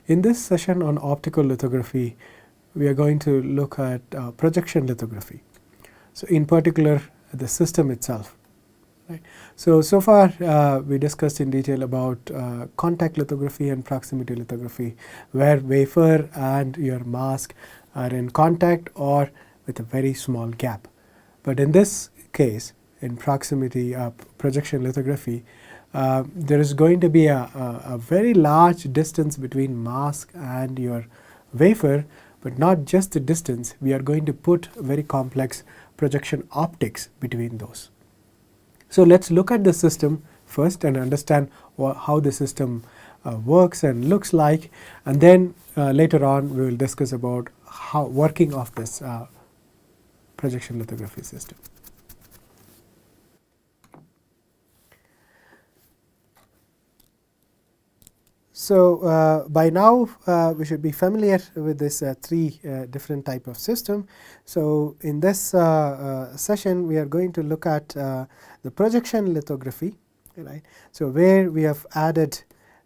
In this session on optical lithography, we are going to look at projection lithography. So in particular, the system itself. Right. So far we discussed in detail about contact lithography and proximity lithography, where wafer and your mask are in contact or with a very small gap. But in this case, in proximity projection lithography, there is going to be a very large distance between mask and your wafer, but not just the distance. We are going to put very complex projection optics between those. So let's look at the system first and understand how the system works and looks like, and then later on we will discuss about how working of this projection lithography system. So by now we should be familiar with this three different type of system. So in this session we are going to look at the projection lithography, right? So where we have added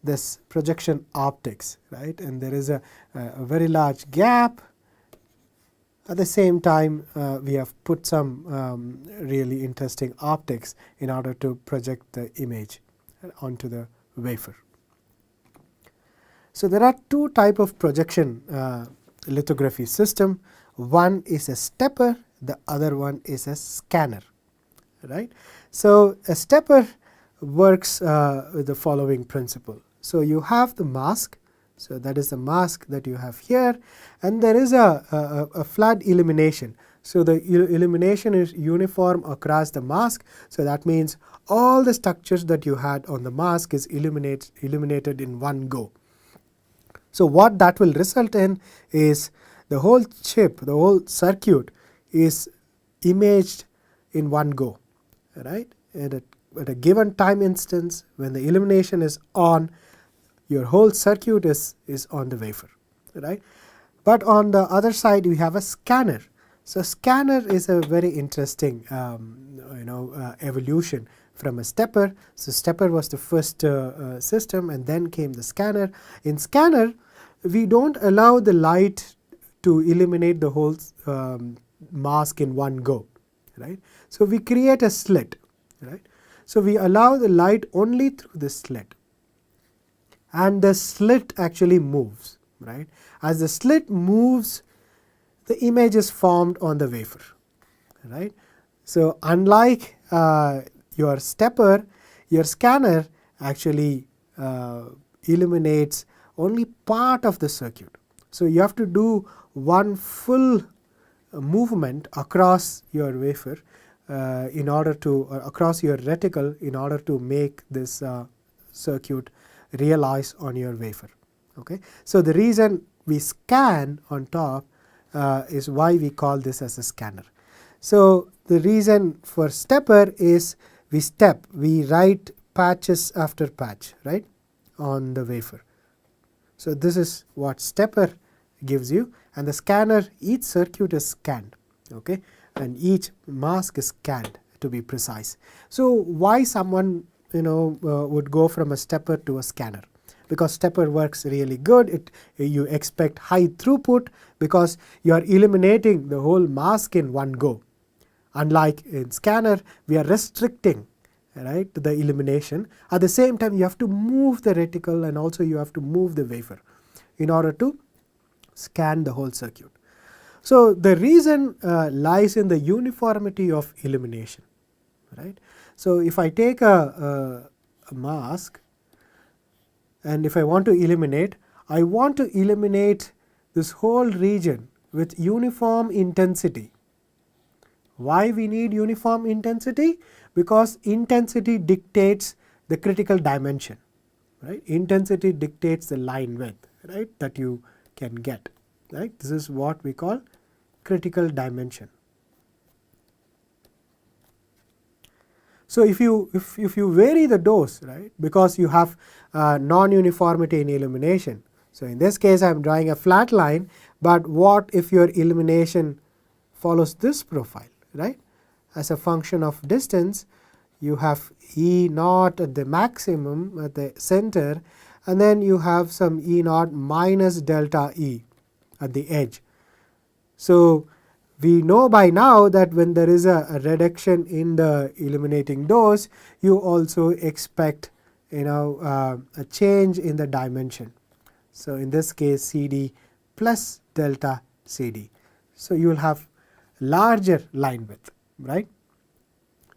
this projection optics, right? And there is a very large gap. At the same time we have put some really interesting optics in order to project the image onto the wafer. So there are two type of projection lithography system. One is a stepper, the other one is a scanner, right? So a stepper works with the following principle. So you have the mask, so that is the mask that you have here, and there is a flood illumination. So the illumination is uniform across the mask, so that means all the structures that you had on the mask is illuminated in one go. So what that will result in is the whole chip, the whole circuit is imaged in one go, right? At a given time instance, when the illumination is on, your whole circuit is on the wafer, right? But on the other side we have a scanner. So scanner is a very interesting evolution from a stepper. So stepper was the first system, and then came the scanner. In scanner we don't allow the light to illuminate the whole mask in one go, right? So we create a slit, right? So we allow the light only through the slit, and the slit actually moves, right? As the slit moves, the image is formed on the wafer, right? So unlike your stepper, your scanner actually illuminates only part of the circuit. So you have to do one full movement across your wafer in order to across your reticle in order to make this circuit realize on your wafer. Okay, so the reason we scan on top is why we call this as a scanner. So the reason for stepper is we write patches after patch, right, on the wafer. So this is what stepper gives you, and the scanner, each circuit is scanned, okay, and each mask is scanned to be precise. So why someone would go from a stepper to a scanner? Because stepper works really good. You expect high throughput because you are illuminating the whole mask in one go. Unlike in scanner, we are restricting, right, the illumination. At the same time, you have to move the reticle and also you have to move the wafer in order to scan the whole circuit. So the reason lies in the uniformity of illumination, right? So if I take a mask and if I want to illuminate, I want to illuminate this whole region with uniform intensity. Why we need uniform intensity? Because intensity dictates the critical dimension, right? Intensity dictates the line width, right, that you can get, right? This is what we call critical dimension. So if you vary the dose, right, because you have non-uniformity in illumination. So in this case I am drawing a flat line, but what if your illumination follows this profile, right? As a function of distance, you have E naught at the maximum at the center, and then you have some E naught minus delta E at the edge. So we know by now that when there is a reduction in the illuminating dose, you also expect a change in the dimension. So in this case CD plus delta CD. So you will have larger line width, right?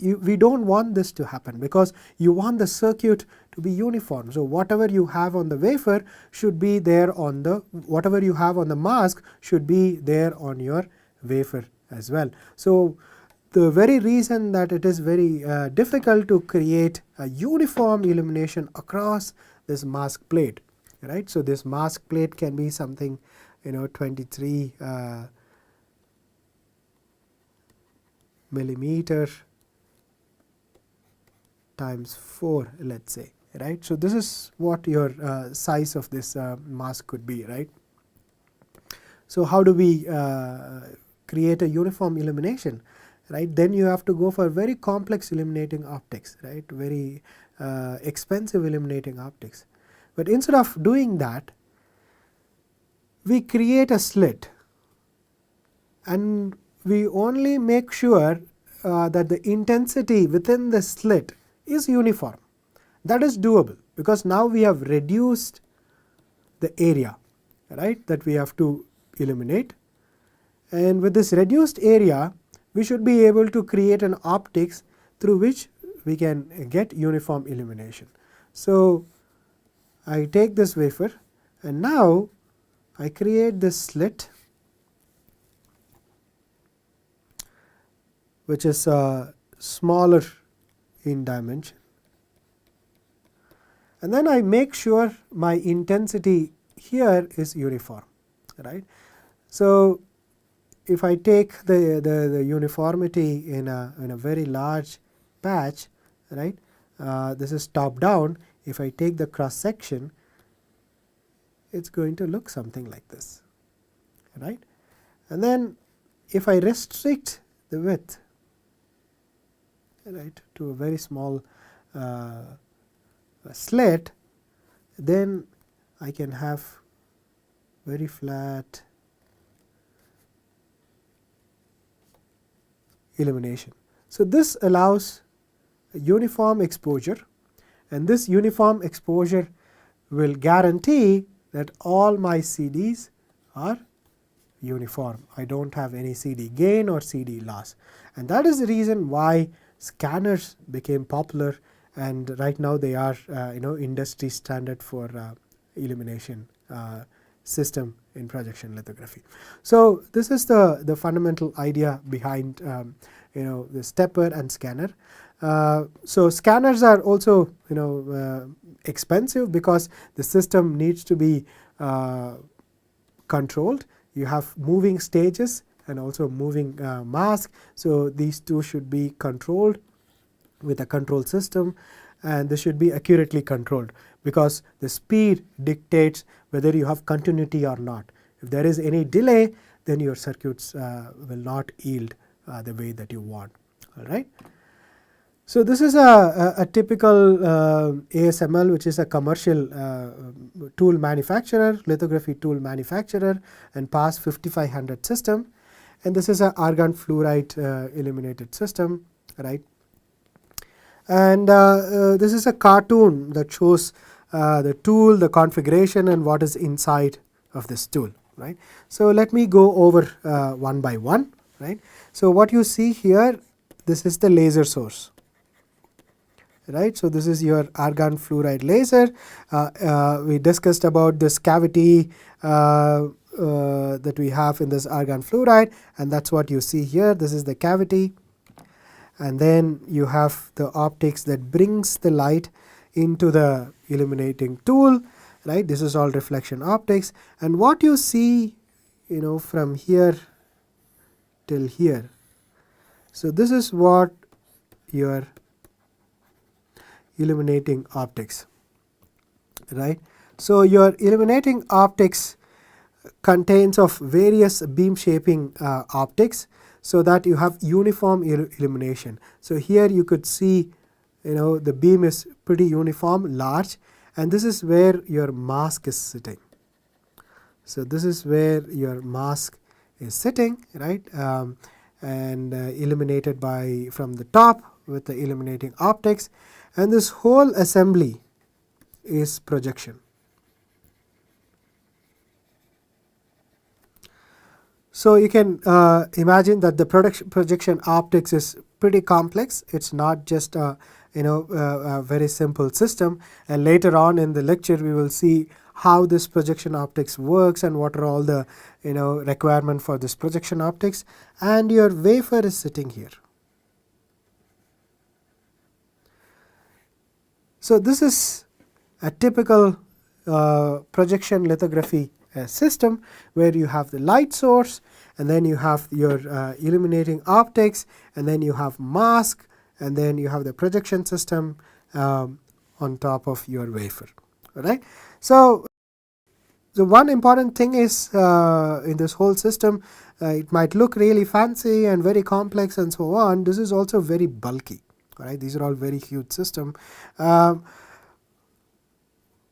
We don't want this to happen because you want the circuit to be uniform. So whatever you have on the wafer should be there on the, whatever you have on the mask should be there on your wafer as well. So the very reason that it is very difficult to create a uniform illumination across this mask plate, right? So this mask plate can be something 23 millimeter times 4, let's say, right? So this is what your size of this mask could be, right? So how do we create a uniform illumination, right? Then you have to go for very complex illuminating optics, right? Very expensive illuminating optics. But instead of doing that, we create a slit and we only make sure that the intensity within the slit is uniform. That is doable because now we have reduced the area, right, that we have to illuminate, and with this reduced area we should be able to create an optics through which we can get uniform illumination. So I take this wafer and now I create this slit which is smaller in dimension, and then I make sure my intensity here is uniform, right. So if I take the uniformity in a very large patch, right, this is top down. If I take the cross section, it's going to look something like this, right. And then if I restrict the width, right, to a very small slit, then I can have very flat illumination. So this allows a uniform exposure, and this uniform exposure will guarantee that all my CDs are uniform. I don't have any CD gain or CD loss, and that is the reason why scanners became popular, and right now they are industry standard for illumination system in projection lithography. So this is the fundamental idea behind the stepper and scanner. So scanners are also expensive because the system needs to be controlled. You have moving stages and also moving mask. So these two should be controlled with a control system, and this should be accurately controlled because the speed dictates whether you have continuity or not. If there is any delay, then your circuits will not yield the way that you want. All right. So this is a typical ASML, which is a commercial tool manufacturer, lithography tool manufacturer, and PAS 5500 system. And this is an argon fluoride illuminated system, right. And this is a cartoon that shows the tool, the configuration, and what is inside of this tool, right. So let me go over one by one, right. So what you see here, this is the laser source, right. So this is your argon fluoride laser. We discussed about this cavity that we have in this argon fluoride, and that's what you see here. This is the cavity, and then you have the optics that brings the light into the illuminating tool, right. This is all reflection optics, and what you see from here till here. So this is what your illuminating optics, right. So your illuminating optics contains of various beam shaping optics, so that you have uniform illumination. So here you could see the beam is pretty uniform, large, and this is where your mask is sitting. So this is where your mask is sitting, right, and illuminated by from the top with the illuminating optics, and this whole assembly is projection. So you can imagine that the projection optics is pretty complex. It's not just a a very simple system, and later on in the lecture we will see how this projection optics works and what are all the requirement for this projection optics. And your wafer is sitting here. So this is a typical projection lithography system where you have the light source, and then you have your illuminating optics, and then you have mask, and then you have the projection system on top of your wafer. All right. So the one important thing is in this whole system, it might look really fancy and very complex and so on. This is also very bulky. All right. These are all very huge system.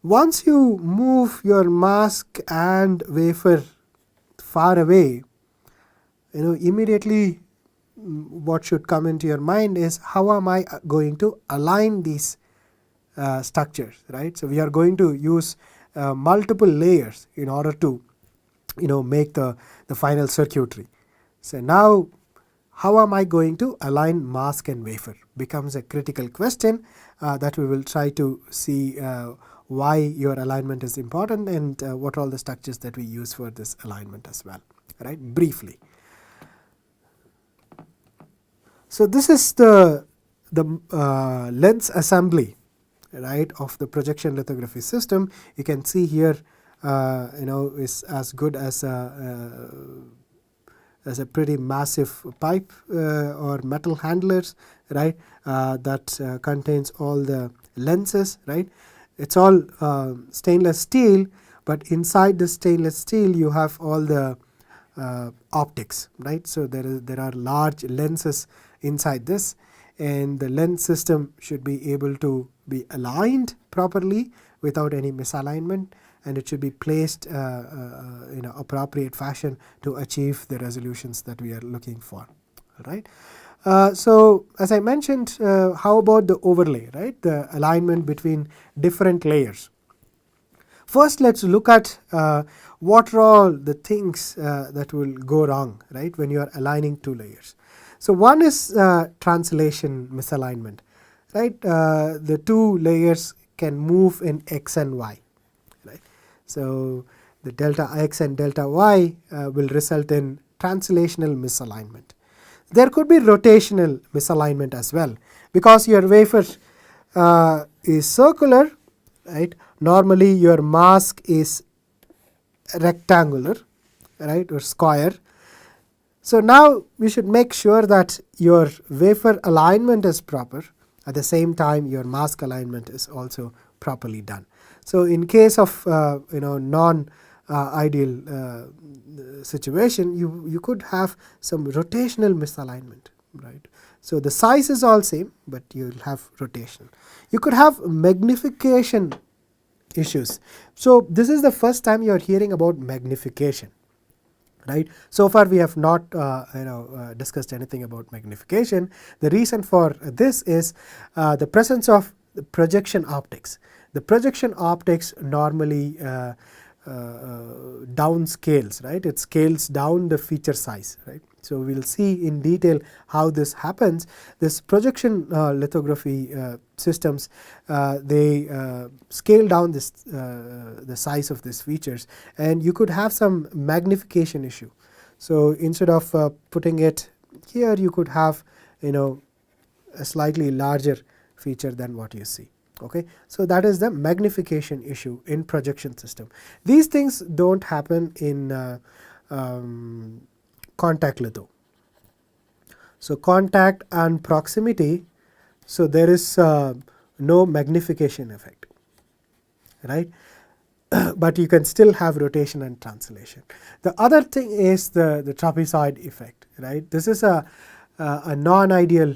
Once you move your mask and wafer far away, immediately what should come into your mind is, how am I going to align these structures, right? So we are going to use multiple layers in order to make the final circuitry. So now how am I going to align mask and wafer becomes a critical question that we will try to see why your alignment is important, and what are all the structures that we use for this alignment as well, right, briefly. So this is the lens assembly, right, of the projection lithography system. You can see here is as good as a pretty massive pipe or metal handlers, right, that contains all the lenses, right. It's all stainless steel, but inside the stainless steel you have all the optics, right. So there are large lenses inside this, and the lens system should be able to be aligned properly without any misalignment, and it should be placed in an appropriate fashion to achieve the resolutions that we are looking for. All right. So as I mentioned, how about the overlay, right, the alignment between different layers. First, let's look at what are all the things that will go wrong, right, when you are aligning two layers. So one is translation misalignment, right. The two layers can move in x and y, right. So the delta x and delta y will result in translational misalignment. There could be rotational misalignment as well, because your wafer is circular, right. Normally your mask is rectangular, right, or square. So now we should make sure that your wafer alignment is proper. At the same time, your mask alignment is also properly done. So in case of non ideal situation, you could have some rotational misalignment, right. So the size is all same, but you will have rotation. You could have magnification issues. So this is the first time you are hearing about magnification, right. So far we have not discussed anything about magnification. The reason for this is the presence of the projection optics. The projection optics normally downscales, right. It scales down the feature size, right. So we will see in detail how this happens. This projection lithography systems, they scale down this the size of these features, and you could have some magnification issue. So instead of putting it here, you could have a slightly larger feature than what you see. Okay, so that is the magnification issue in projection system. These things don't happen in contact litho. So contact and proximity, so there is no magnification effect, right. But you can still have rotation and translation. The other thing is the trapezoid effect, right. This is a non-ideal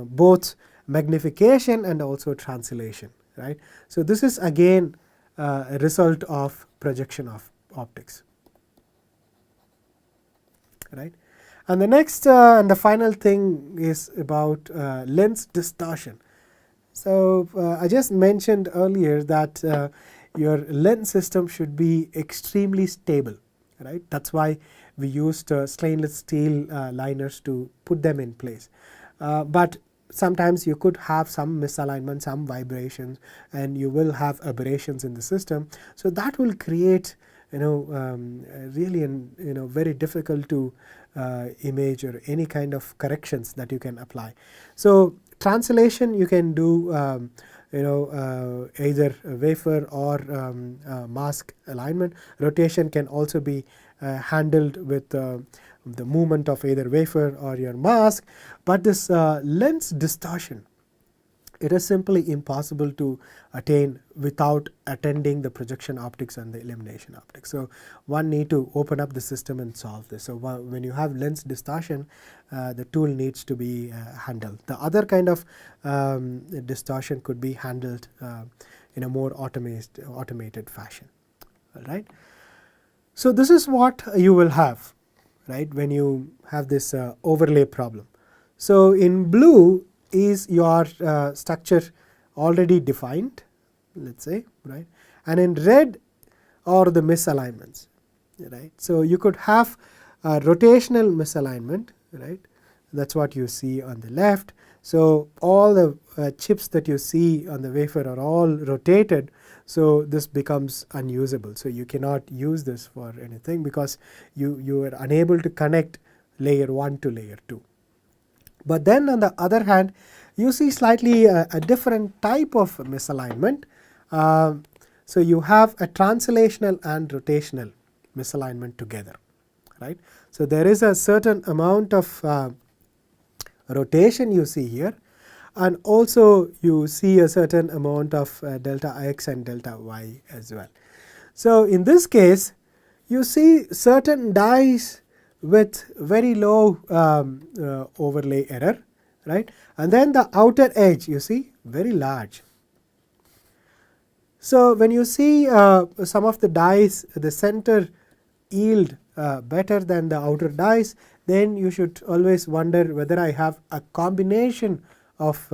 both magnification and also translation, right. So this is again a result of projection of optics, right. And the next and the final thing is about lens distortion. So I just mentioned earlier that your lens system should be extremely stable, right. That's why we used stainless steel liners to put them in place. But sometimes you could have some misalignment, some vibrations, and you will have aberrations in the system. So that will create, really very difficult to image or any kind of corrections that you can apply. So translation you can do either a wafer or mask alignment. Rotation can also be handled with the movement of either wafer or your mask, but this lens distortion, it is simply impossible to attain without attending the projection optics and the illumination optics. So one need to open up the system and solve this. So when you have lens distortion, the tool needs to be handled. The other kind of distortion could be handled in a more automated fashion. All right. So this is what you will have, right, when you have this overlay problem. So in blue is your structure already defined, let's say, right, and in red are the misalignments, right. So you could have a rotational misalignment, right, that's what you see on the left. So all the chips that you see on the wafer are all rotated, so this becomes unusable. So you cannot use this for anything because you are unable to connect layer 1 to layer 2. But then on the other hand, you see slightly a different type of misalignment. So you have a translational and rotational misalignment together, right. So there is a certain amount of rotation you see here, and also you see a certain amount of delta x and delta y as well. So in this case, you see certain dyes with very low overlay error, right, and then the outer edge you see very large. So when you see some of the dyes, the center yield better than the outer dyes, then you should always wonder whether I have a combination of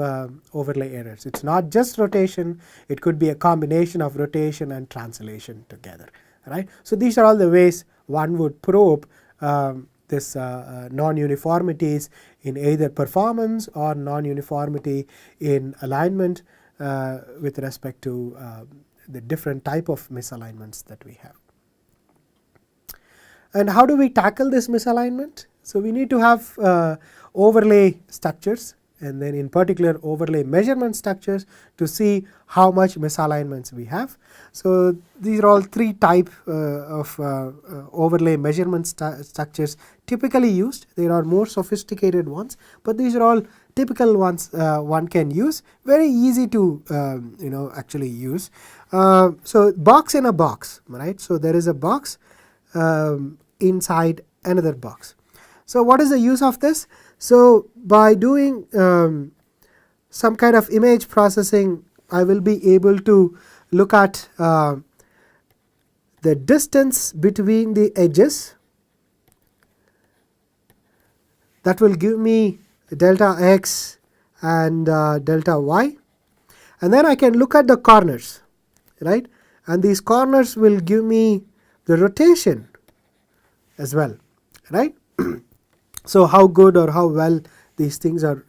overlay errors. It's not just rotation, it could be a combination of rotation and translation together, right. So these are all the ways one would probe this non-uniformities in either performance or non-uniformity in alignment with respect to the different type of misalignments that we have. And how do we tackle this misalignment? So we need to have overlay structures, and then in particular overlay measurement structures to see how much misalignments we have. So these are all three types of overlay measurement structures typically used. There are more sophisticated ones, but these are all typical ones one can use, very easy to actually use. So box in a box, right. So there is a box inside another box. So what is the use of this? So by doing some kind of image processing, I will be able to look at the distance between the edges. That will give me delta x and delta y, and then I can look at the corners, right, and these corners will give me the rotation as well, right. So how good or how well these things are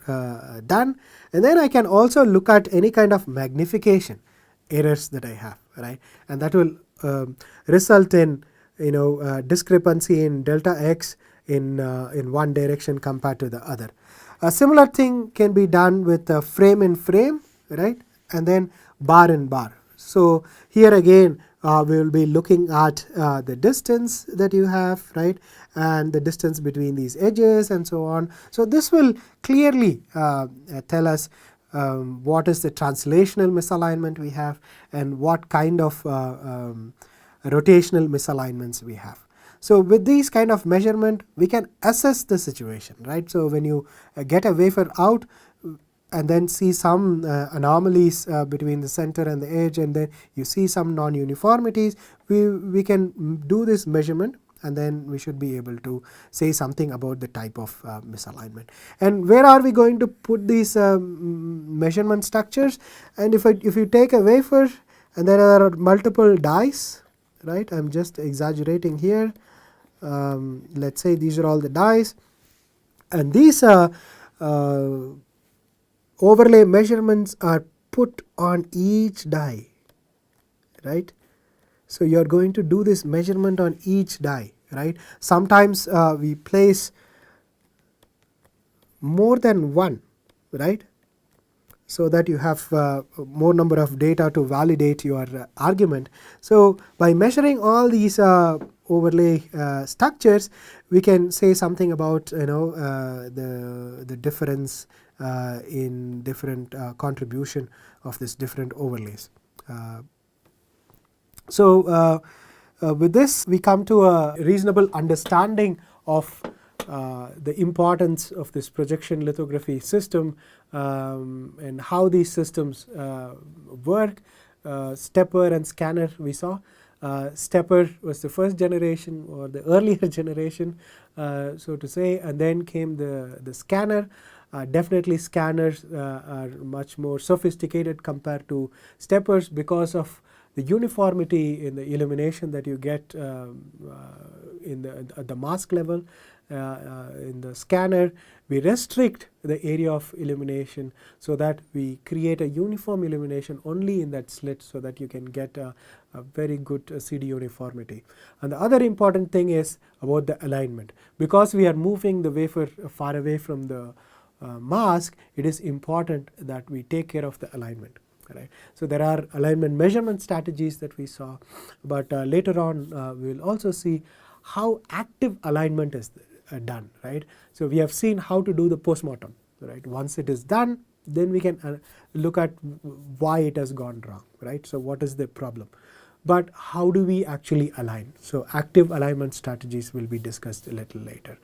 done, and then I can also look at any kind of magnification errors that I have, right, and that will result in discrepancy in delta x in one direction compared to the other. A similar thing can be done with frame in frame, right, and then bar in bar. So here again we will be looking at the distance that you have, right, and the distance between these edges and so on. So this will clearly tell us what is the translational misalignment we have and what kind of rotational misalignments we have. So with these kind of measurement we can assess the situation, right. So when you get a wafer out, and then see some anomalies between the center and the edge, and then you see some non-uniformities, we can do this measurement, and then we should be able to say something about the type of misalignment. And where are we going to put these measurement structures? And if you take a wafer and there are multiple dies, right, I'm just exaggerating here, let's say these are all the dies, and these overlay measurements are put on each die, right. So you are going to do this measurement on each die, right. Sometimes we place more than one, right, so that you have more number of data to validate your argument. So by measuring all these overlay structures, we can say something about the difference in different contribution of this different overlays. So with this we come to a reasonable understanding of the importance of this projection lithography system and how these systems work. Stepper and scanner we saw. Stepper was the first generation or the earlier generation, so to say, and then came the scanner. Definitely scanners are much more sophisticated compared to steppers because of the uniformity in the illumination that you get at the mask level. In the scanner, we restrict the area of illumination so that we create a uniform illumination only in that slit, so that you can get a very good CD uniformity. And the other important thing is about the alignment. Because we are moving the wafer far away from the mask, it is important that we take care of the alignment. Right. So there are alignment measurement strategies that we saw, but later on we will also see how active alignment is done. Right. So we have seen how to do the postmortem. Right. Once it is done, then we can look at why it has gone wrong. Right. So what is the problem? But how do we actually align? So active alignment strategies will be discussed a little later.